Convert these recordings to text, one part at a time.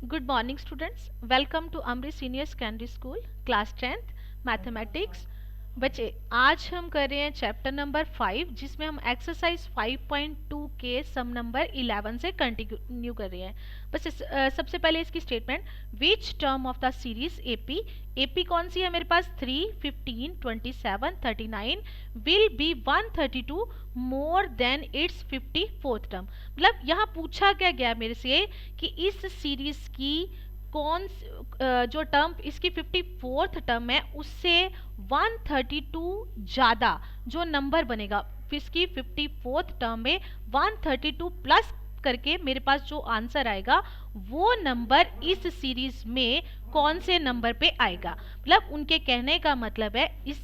Good morning students. Welcome to Amrit Senior Secondary School, Class 10th Mathematics. बच्चे आज हम कर रहे हैं चैप्टर नंबर 5 जिसमें हम एक्सरसाइज 5.2 के सम नंबर 11 से कंटिन्यू कर रहे हैं। बस सबसे पहले इसकी statement, which term of the series AP, AP कौन सी है मेरे पास 3, 15, 27, 39 will be 132 more than it's 54th term. मतलब यहाँ पूछा क्या गया मेरे से कि इस सीरीज की कौन जो टर्म इसकी 54th टर्म है उससे 132 ज़्यादा जो नंबर बनेगा इसकी 54th टर्म में 132 प्लस करके मेरे पास जो आंसर आएगा वो नंबर इस सीरीज में कौन से नंबर पे आएगा। मतलब उनके कहने का मतलब है इस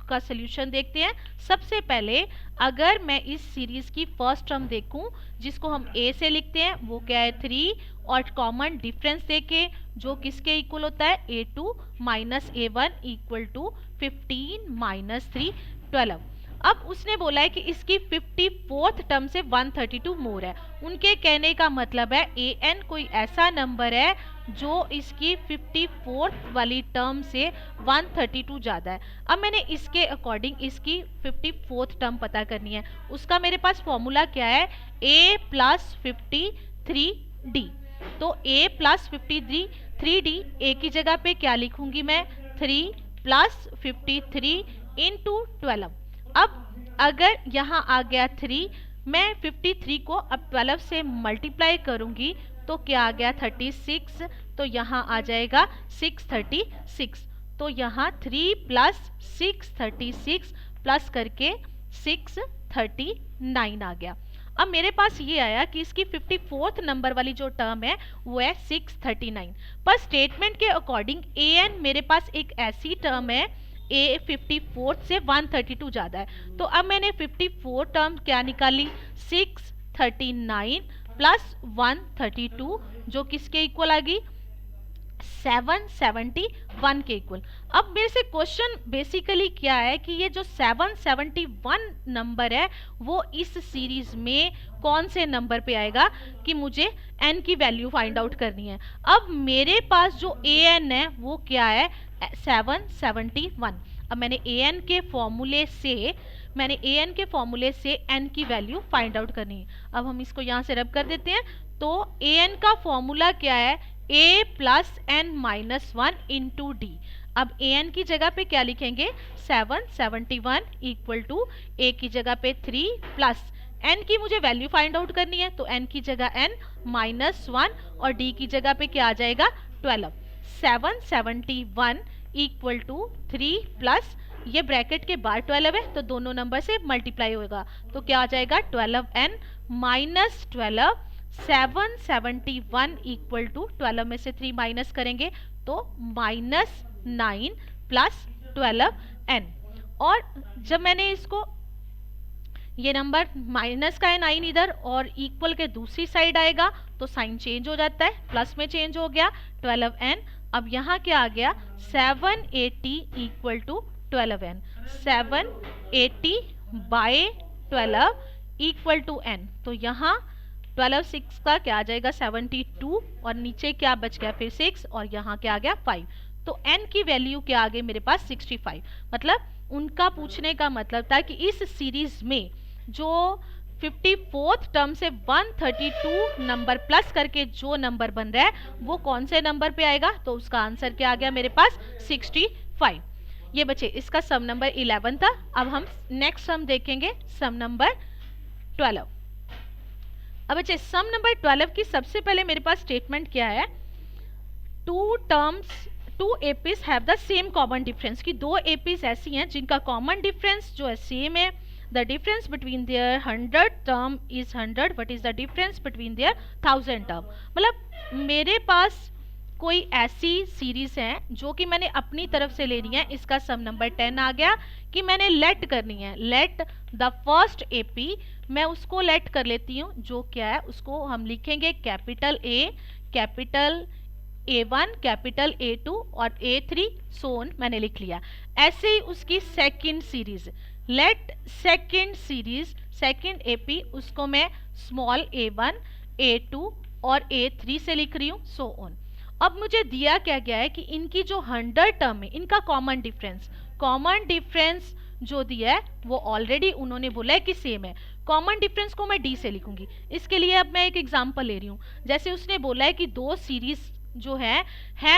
का सोल्यूशन देखते हैं। सबसे पहले अगर मैं इस सीरीज की फर्स्ट टर्म देखूं जिसको हम ए से लिखते हैं वो क्या है 3 और कॉमन डिफरेंस देके जो किसके इक्वल होता है a2 minus a1 equal to 15 minus 3 12। अब उसने बोला है कि इसकी 54th टर्म से 132 मोर है। उनके कहने का मतलब है an कोई ऐसा नंबर है जो इसकी 54th वाली टर्म से 132 ज़्यादा है। अब मैंने इसके अकॉर्डिंग इसकी 54th टर्म पता करनी है। उसका मेरे पास फॉर्मूला क्या है a प्लस 53d। तो a प्लस 53d a की जगह पे क्या लिखूंगी मैं 3 प्लस 53 इंटू 12। अब अगर यहाँ आ गया 3 मैं 53 को अब 12 से मल्टीप्लाई करूंगी तो क्या आ गया 36। तो यहाँ आ जाएगा 636। तो यहाँ 3 प्लस 636 प्लस करके 639 आ गया। अब मेरे पास ये आया कि इसकी 54th नंबर वाली जो टर्म है वो है 639। पर स्टेटमेंट के अकॉर्डिंग an मेरे पास एक ऐसी टर्म है a 54th से 132 ज़्यादा है। तो अब मैंने 54 टर्म क्या निकाली 639 प्लस 132 जो किसके इक्वल आ गई 771 के इक्वल। अब मेरे से क्वेश्चन बेसिकली क्या है कि ये जो 771 नंबर है वो इस सीरीज में कौन से नंबर पे आएगा कि मुझे n की वैल्यू फाइंड आउट करनी है। अब मेरे पास जो an है वो क्या है 771। अब मैंने an के फॉर्मूले से n की वैल्यू फाइंड आउट करनी है। अब हम इसको यहाँ से रब कर देते हैं। तो an का फॉर्मूला क्या है a plus n minus 1 into d. अब an की जगह पे क्या लिखेंगे 771 इक्वल टू a की जगह पे 3 प्लस n की मुझे वैल्यू फाइंड आउट करनी है तो n की जगह n माइनस 1 और d की जगह पे क्या आ जाएगा 12। 771 इक्वल टू 3 प्लस ये ब्रैकेट के बाहर 12 है तो दोनों नंबर से मल्टीप्लाई होगा तो क्या आ जाएगा 12n माइनस 12। 771 इक्वल टू 12 में से 3 माइनस करेंगे तो माइनस 9 प्लस 12n। और जब मैंने इसको ये नंबर माइनस का है 9 इधर और इक्वल के दूसरी साइड आएगा तो साइन चेंज हो जाता है प्लस में चेंज हो गया 12n। अब यहाँ क्या आ गया 780 equal to 12n। 780 by 12 equal to n। तो यहाँ 12 6 का क्या आ जाएगा 72 और नीचे क्या बच गया फिर 6 और यहाँ क्या आ गया 5। तो n की वैल्यू क्या आ गई मेरे पास 65। मतलब उनका पूछने का मतलब था कि इस सीरीज में जो 54th टर्म से 132 नंबर प्लस करके जो नंबर बन रहा है वो कौन से नंबर पे आएगा। तो उसका आंसर क्या आ गया मेरे पास 65। ये बच्चे इसका सम नंबर 11 था। अब हम नेक्स्ट सम देखेंगे सम नंबर 12। अब बच्चे सम नंबर 12 की सबसे पहले मेरे पास स्टेटमेंट क्या है two APs have the same common difference की दो एपीज ऐसी हैं जिनका कॉमन डिफरेंस जो है सेम है। The difference between their 100 term is 100 what is the difference between their 1000 term. मतलब मेरे पास कोई ऐसी सीरीज है जो कि मैंने अपनी तरफ से लेनी है। इसका सम नंबर 10 आ गया कि मैंने लेट करनी है। लेट द फर्स्ट एपी मैं उसको लेट कर लेती हूँ जो क्या है उसको हम लिखेंगे capital A capital A1 capital A2 और A3 सोन मैंने लिख लिया। ऐसे ही उसकी second series let second series second AP उसको मैं स्मॉल A1 A2 और A 3 से लिख रही हूँ, सो ऑन। अब मुझे दिया क्या गया है कि इनकी जो 100 टर्म है, इनका कॉमन डिफरेंस जो दिया है वो ऑलरेडी उन्होंने बोला है कि सेम है। कॉमन डिफरेंस को मैं डी से लिखूंगी। इसके लिए अब मैं एक एग्जांपल ले रही हूँ। जैसे उसने बोला है कि दो सीरीज जो है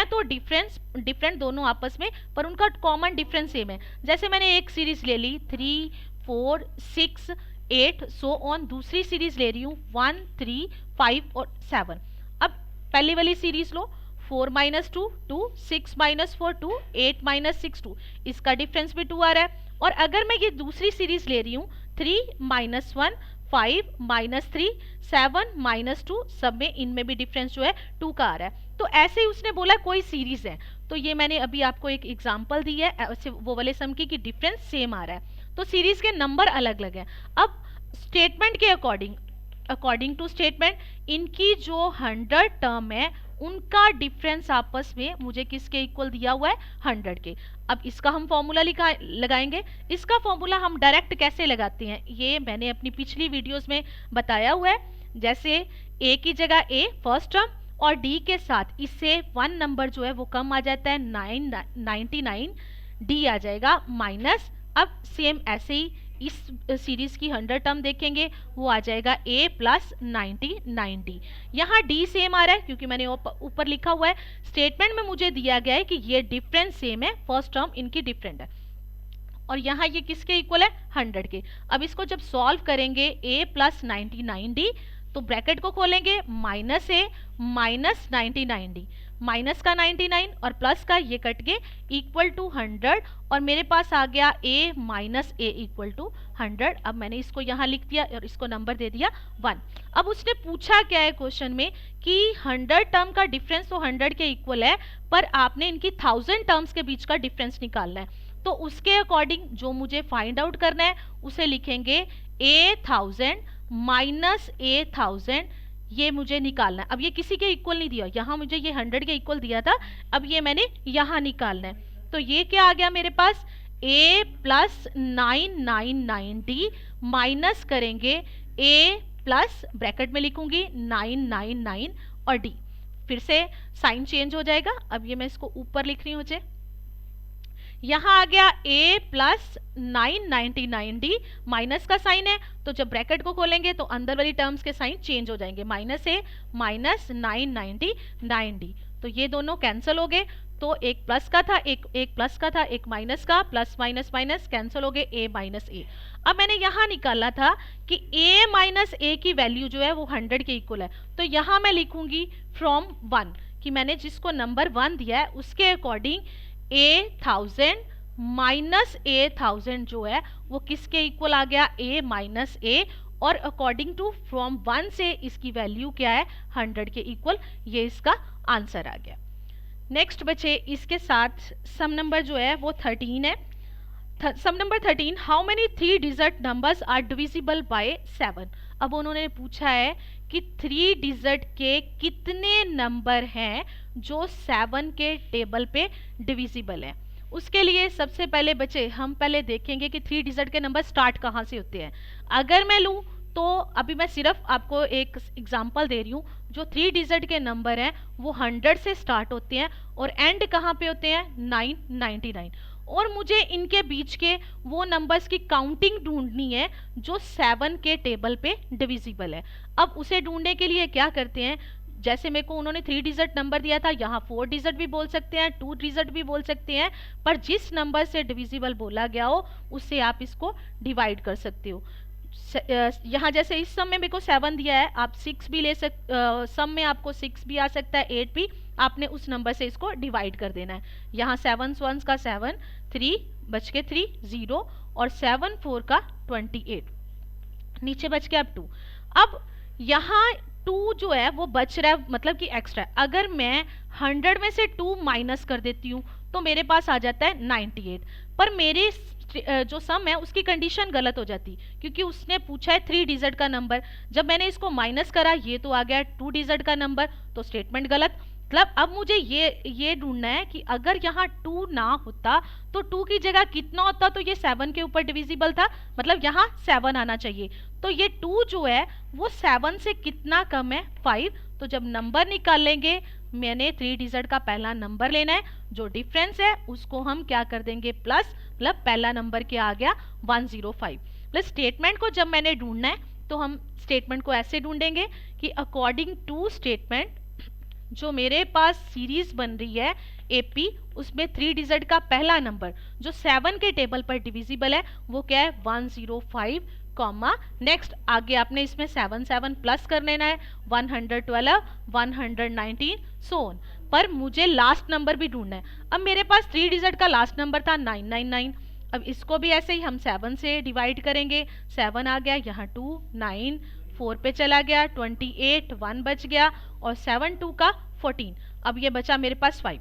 तो डिफरेंट दोनों आपस में, पर उनका कॉमन डिफरेंस सेम है। जैसे मैंने एक सीरीज ले ली 3 4 6 8 सो ऑन, दूसरी सीरीज ले रही हूँ 1 3 5 और 7। अब पहली वाली सीरीज लो, 4 माइनस 2 2, 6 माइनस 4 2, 8 माइनस 6 2, इसका डिफरेंस भी 2 आ रहा है। और अगर मैं ये दूसरी सीरीज ले रही हूँ 3 माइनस 1 5 माइनस 3 7 माइनस 2, सब में इनमें भी डिफरेंस जो है 2 का आ रहा है। तो ऐसे ही उसने बोला कोई सीरीज है, तो ये मैंने अभी आपको एक एग्जांपल दी है ऐसे वो वाले सम की कि डिफरेंस सेम आ रहा है, तो सीरीज के नंबर अलग अलग हैं। अब स्टेटमेंट के अकॉर्डिंग टू स्टेटमेंट इनकी जो 100 टर्म है उनका डिफरेंस आपस में मुझे किसके इक्वल दिया हुआ है, 100 के। अब इसका हम फॉर्मूला लगाएंगे। इसका फॉर्मूला हम डायरेक्ट कैसे लगाते हैं ये मैंने अपनी पिछली वीडियोस में बताया हुआ है। जैसे ए की जगह ए फर्स्ट टर्म और डी के साथ इससे 1 नंबर जो है वो कम आ जाता है 99, डी आ जाएगा माइनस। अब सेम ऐसे ही इस सीरीज की 100 टर्म देखेंगे वो आ जाएगा a प्लस 90। यहाँ d सेम आ रहा है क्योंकि मैंने ऊपर लिखा हुआ है। स्टेटमेंट में मुझे दिया गया है कि ये डिफरेंस सेम है, फर्स्ट टर्म इनकी डिफरेंट है, और यहाँ ये किसके इक्वल है, 100 के। अब इसको जब सॉल्व करेंगे a प्लस 99d, तो ब्रैकेट को खोलेंगे minus a minus 99d, minus का 99 और प्लस का ये कट के इक्वल टू 100, और मेरे पास आ गया a minus a equal to 100। अब मैंने इसको यहाँ लिख दिया और इसको नंबर दे दिया 1। अब उसने पूछा क्या है क्वेश्चन में कि 100 टर्म का डिफरेंस तो 100 के इक्वल है, पर आपने इनकी 1000 टर्म्स के बीच का डिफरेंस निकालना है। तो उसके अकॉर्डिंग जो मुझे फाइंड आउट करना है उसे लिखेंगे a1000 माइनस a1000, ये मुझे निकालना है। अब ये किसी के इक्वल नहीं दिया, यहाँ मुझे ये 100 के इक्वल दिया था, अब ये मैंने यहाँ निकालना है। तो ये क्या आ गया मेरे पास, a प्लस 999d माइनस करेंगे a प्लस ब्रैकेट में लिखूंगी 999 और d, फिर से साइन चेंज हो जाएगा। अब ये मैं इसको ऊपर लिख रही हूँ, मुझे यहाँ आ गया a प्लस 999d, माइनस का साइन है तो जब ब्रैकेट को खोलेंगे तो अंदर वाली टर्म्स के साइन चेंज हो जाएंगे, माइनस a माइनस 999d, तो ये दोनों कैंसिल हो गए। तो एक प्लस का था, एक प्लस का था, एक माइनस का, प्लस माइनस माइनस कैंसिल हो गए, a माइनस a। अब मैंने यहाँ निकाला था कि a माइनस a की वैल्यू जो है वो 100 के इक्वल है, तो यहाँ मैं लिखूंगी फ्रॉम 1 कि मैंने जिसको नंबर 1 दिया है उसके अकॉर्डिंग a1000 माइनस a1000 जो है वो किसके इक्वल आ गया, a माइनस a, और अकॉर्डिंग टू फ्रॉम 1 से इसकी वैल्यू क्या है, 100 के इक्वल, ये इसका आंसर आ गया। नेक्स्ट बचे इसके साथ सम नंबर जो है वो 13 है। Sum number 13, how many 3 digit numbers are divisible by 7। अब उन्होंने पूछा है कि 3 डिजिट के कितने नंबर हैं जो 7 के टेबल पे डिविजिबल है। उसके लिए सबसे पहले बच्चे हम पहले देखेंगे कि 3 डिजिट के नंबर स्टार्ट कहाँ से होते हैं। अगर मैं लूँ तो अभी मैं सिर्फ आपको एक एग्जांपल दे रही हूँ, जो 3 डिजिट के नंबर हैं वो 100 से स्टार्ट होते हैं और एंड कहाँ पे होते हैं, 999, और मुझे इनके बीच के वो नंबर्स की काउंटिंग ढूंढनी है जो 7 के टेबल पे डिविजिबल है। अब उसे ढूंढने के लिए क्या करते हैं, जैसे मेरे को उन्होंने 3 डिजिट नंबर दिया था, यहाँ 4 डिजिट भी बोल सकते हैं, 2 डिजिट भी बोल सकते हैं, पर जिस नंबर से डिविजिबल बोला गया हो उससे आप इसको डिवाइड कर सकते हो। यहाँ जैसे इस सम में मेरे को 7 दिया है, आप 6 भी ले सम में आपको 6 भी आ सकता है, 8 भी, आपने उस नंबर से इसको डिवाइड कर देना है। यहाँ 7 1 का 7, 3 बच के 3 0, और 7 4 का 28, नीचे बच के अब 2। अब यहाँ 2 जो है वो बच रहा है, मतलब कि एक्स्ट्रा है। अगर मैं 100 में से 2 माइनस कर देती हूँ तो मेरे पास आ जाता है 98, पर मेरे जो सम है उसकी कंडीशन गलत हो जाती, क्योंकि उसने पूछा है 3 डिजिट का नंबर, जब मैंने इसको माइनस करा ये तो आ गया 2 डिजिट का नंबर, तो स्टेटमेंट गलत। मतलब अब मुझे ये ढूंढना है कि अगर यहाँ 2 ना होता तो 2 की जगह कितना होता, तो ये 7 के ऊपर डिविजिबल था, मतलब यहाँ 7 आना चाहिए। तो ये 2 जो है वो 7 से कितना कम है, 5, तो जब नंबर निकालेंगे मैंने 3 डिजिट का पहला नंबर लेना है, जो डिफरेंस है उसको हम क्या कर देंगे प्लस, मतलब पहला नंबर क्या आ गया 105। प्लस स्टेटमेंट को जब मैंने ढूंढना है तो हम स्टेटमेंट को ऐसे ढूंढेंगे कि अकॉर्डिंग टू स्टेटमेंट जो मेरे पास सीरीज बन रही है एपी, उसमें 3 डिजिट का पहला नंबर जो 7 के टेबल पर डिविजिबल है वो क्या है 105, कॉमा नेक्स्ट आगे आपने इसमें 7 7 प्लस कर लेना है 112 119 सोन, पर मुझे लास्ट नंबर भी ढूंढना है। अब मेरे पास 3 डिजिट का लास्ट नंबर था 999, अब इसको भी ऐसे ही हम 7 से डिवाइड करेंगे, 7 आ गया यहाँ 2 9 4 पे चला गया 28 1 बच गया और 7 2 का 14, अब ये बचा मेरे पास 5।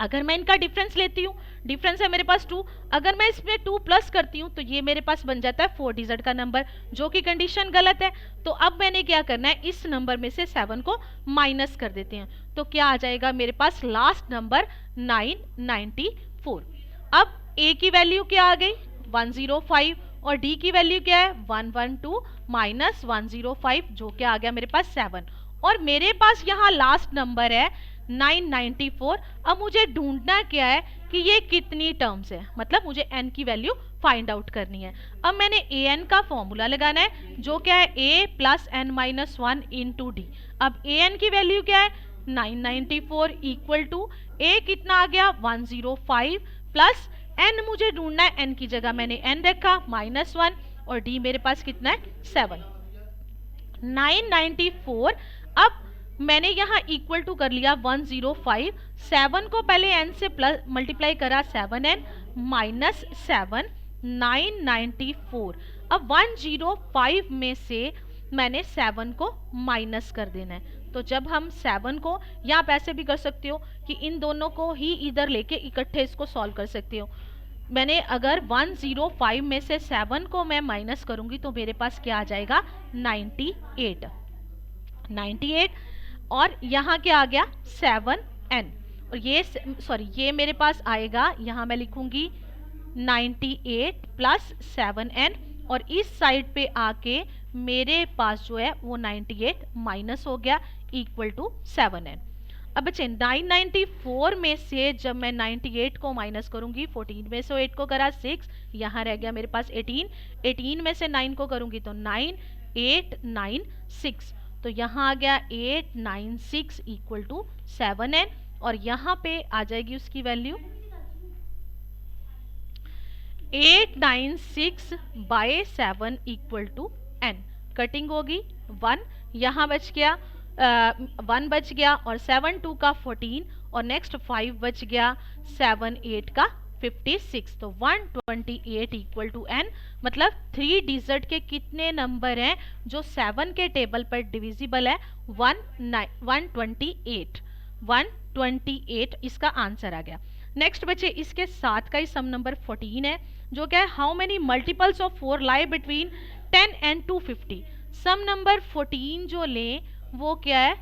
अगर मैं इनका डिफरेंस लेती हूँ, डिफरेंस है मेरे पास 2, अगर मैं इसमें 2 प्लस करती हूँ तो ये मेरे पास बन जाता है 4 डिजिट का नंबर, जो कि कंडीशन गलत है। तो अब मैंने क्या करना है, इस नंबर में से 7 को माइनस कर देते हैं, तो क्या आ जाएगा मेरे पास लास्ट नंबर 994। अब ए की वैल्यू क्या आ गई 105 और डी की वैल्यू क्या है 112 माइनस 105, जो क्या आ गया मेरे पास 7, और मेरे पास यहाँ लास्ट नंबर है 994। अब मुझे ढूंढना क्या है कि ये कितनी टर्म्स है, मतलब मुझे n की वैल्यू फाइंड आउट करनी है। अब मैंने an का फॉर्मूला लगाना है जो क्या है a plus n minus 1 into d. अब an की वैल्यू क्या है 994 इक्वल टू a कितना आ गया 105 प्लस n मुझे ढूंढना है, n की जगह मैंने n रखा -1 और d मेरे पास कितना है 7 994। अब मैंने यहाँ इक्वल टू कर लिया 105, 7 को पहले n से प्लस मल्टीप्लाई करा 7n माइनस 7 994। अब 105 में से मैंने 7 को माइनस कर देना है, तो जब हम 7 को, या आप ऐसे भी कर सकते हो कि इन दोनों को ही इधर लेके इकट्ठे इसको सॉल्व कर सकते हो। मैंने अगर 105 में से 7 को मैं माइनस करूंगी तो मेरे पास क्या आ जाएगा 98 और यहाँ क्या आ गया 7n, और ये सॉरी ये मेरे पास आएगा, यहाँ मैं लिखूंगी 98 प्लस 7n और इस साइड पे आके मेरे पास जो है वो 98 माइनस हो गया इक्वल टू 7n। अब बच्चे 994 में से जब मैं 98 को माइनस करूंगी, 14 में से 8 को करा 6, यहाँ रह गया मेरे पास 18 में से 9 को करूंगी तो 9 8 9 6, तो यहाँ आ गया 896 इक्वल टू 7n और यहाँ पे आ जाएगी उसकी value 896 by 7 equal to n। Cutting होगी 1, यहाँ बच गया 1 बच गया और 7 2 का 14 और नेक्स्ट 5 बच गया 7 8 का 56, तो 128 इक्वल टू n। मतलब 3 डिजिट के कितने नंबर हैं जो 7 के टेबल पर डिविजिबल है 128 इसका आंसर आ गया। नेक्स्ट बच्चे इसके साथ का ही सम नंबर 14 है जो क्या है how many multiples of 4 lie between 10 and 250। Sum number 14 जो लें वो क्या है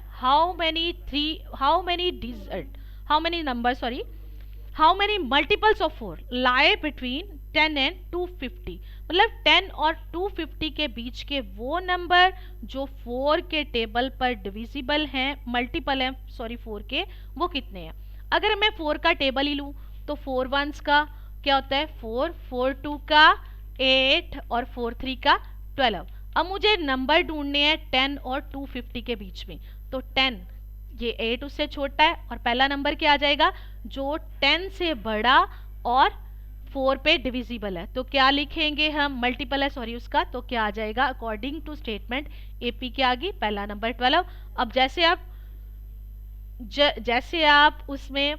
how many multiples of 4 lie between 10 and 250, मतलब 10 और 250 के बीच के वो नंबर जो 4 के टेबल पर डिविजिबल हैं, मल्टीपल हैं 4 के, वो कितने हैं। अगर मैं 4 का टेबल ही लूँ तो 4 1s का क्या होता है 4, 4 2 का 8 और 4 3 का 12। अब मुझे नंबर ढूंढने हैं 10 और 250 के बीच में, तो 10 ये 8 उससे छोटा है और पहला नंबर क्या आ जाएगा जो 10 से बड़ा और 4 पे डिविजिबल है, तो क्या लिखेंगे हम, मल्टीपल है सॉरी उसका, तो क्या आ जाएगा अकॉर्डिंग टू स्टेटमेंट एपी क्या आ गई पहला नंबर 12। अब जैसे आप उसमें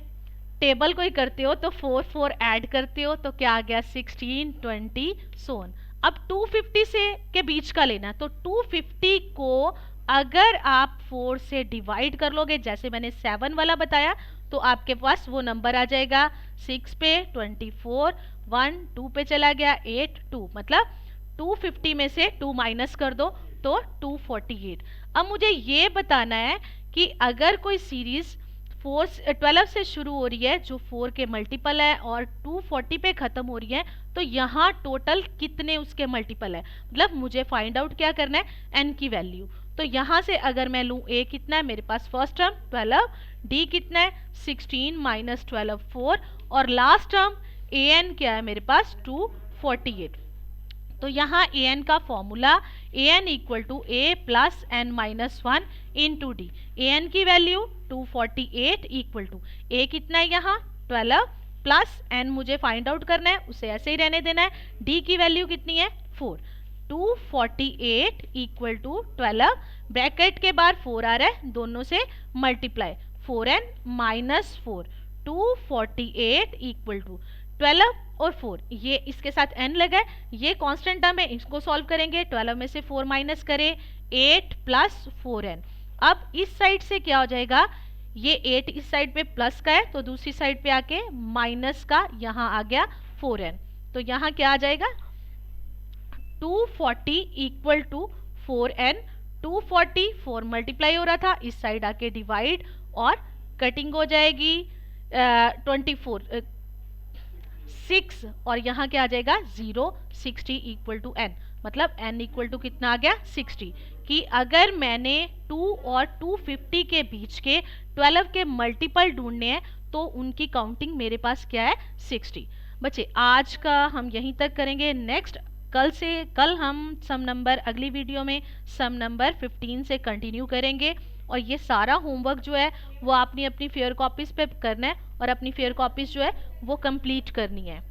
टेबल को ही करते हो तो 4 4 ऐड करते हो तो क्या आ गया 16 20 सोन। अब 250 से के बीच का लेना, तो 250 को अगर आप 4 से डिवाइड कर लोगे जैसे मैंने 7 वाला बताया तो आपके पास वो नंबर आ जाएगा 6 पे 24, 1 2 पे चला गया 8 2, मतलब 250 में से 2 माइनस कर दो तो 248। अब मुझे ये बताना है कि अगर कोई सीरीज 12 से शुरू हो रही है जो 4 के मल्टीपल है और 240 पे खत्म हो रही है तो यहाँ टोटल कितने उसके मल्टीपल है, मतलब मुझे फाइंड आउट क्या करना है n की वैल्यू। तो यहाँ से अगर मैं लूँ a कितना है मेरे पास, फर्स्ट टर्म 12, d कितना है 16 माइनस 12 4, और लास्ट टर्म an क्या है मेरे पास 248। तो यहाँ an का formula an equal to a plus n minus 1 into d. an की वैल्यू 248 इक्वल टू a कितना है यहाँ 12 प्लस n मुझे फाइंड आउट करना है, उसे ऐसे ही रहने देना है। d की वैल्यू कितनी है 4, 248 इक्वल टू 12, ब्रैकेट के बाहर 4 आ रहा है, दोनों से multiply 4n minus 4, 248 equal to 12 और 4, ये इसके साथ n लगा है, ये कांस्टेंट टर्म है, इसको सॉल्व करेंगे। 12 में से 4 माइनस करें 8 प्लस 4n। अब इस साइड से क्या हो जाएगा, ये 8 इस साइड पे प्लस का है तो दूसरी साइड पे आके माइनस का यहाँ आ गया 4n। तो यहाँ क्या आ जाएगा 240 इक्वल टू 4n। 240 4 मल्टीप्लाई हो रहा था, इस साइड आके डिवाइड और कटिंग हो जाएगी 24 6, और यहाँ क्या आ जाएगा 0, 60 इक्वल टू n, मतलब n इक्वल टू कितना आ गया 60। कि अगर मैंने 2 और 250 के बीच के 12 के मल्टीपल ढूंढने हैं तो उनकी काउंटिंग मेरे पास क्या है 60। बच्चे आज का हम यहीं तक करेंगे, नेक्स्ट कल हम सम नंबर अगली वीडियो में सम नंबर 15 से कंटिन्यू करेंगे। और ये सारा होमवर्क जो है वो आपने अपनी फेयर कॉपीज पे करना है और अपनी फेयर कॉपीज जो है वो कंप्लीट करनी है।